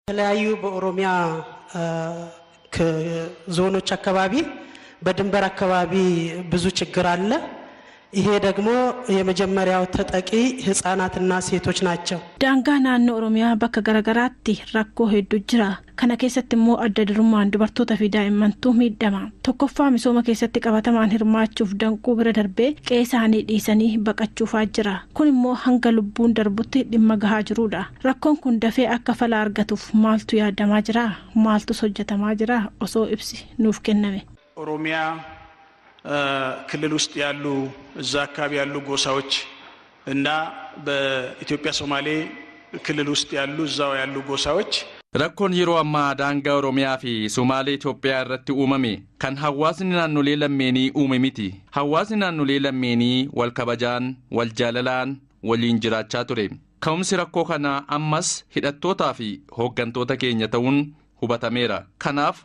የተለያዩ በኦሮሚያ ከዞኖች አካባቢ በድንበር አካባቢ ብዙ ችግር አለ። ይሄ ደግሞ የመጀመሪያው ተጠቂ ህፃናትና ሴቶች ናቸው። ዳንጋና ኦሮሚያ በከገረገራቲ ራኮ ሄዱ ጅራ ከነ keessatti immoo adda durummaan dubartoota fi daa'immantu miidhama. Tokkoffaa misooma keessatti qabatamaan hirmaachuuf danquu bira darbee qe'ee isaanii dhiisanii baqachuufaa jira. Kun immoo hanga lubbuun darbutti dhimma gahaa jirudha. Rakkoon kun dafee akka fala argatuuf maaltu yaadamaa jira? Maaltu hojjetamaa jira? Osoo ibsi nuuf kenname. ኦሮሚያ ክልል ውስጥ ያሉ እዛ አካባቢ ያሉ ጎሳዎች እና በኢትዮጵያ ሶማሌ ክልል ውስጥ ያሉ እዛው ያሉ ጎሳዎች rakkoon yeroo ammaa daangaa oromiyaa fi somaalee Itoophiyaa irratti uumame kan hawaasni naannolee lammeenii uume miti. Hawaasni naannolee lammeenii wal kabajaan wal jaalalaan waliin jiraachaa ture. Ka'umsi rakkoo kana ammas hidhattootaa fi hooggantoota keenya ta'uun hubatameera. Kanaaf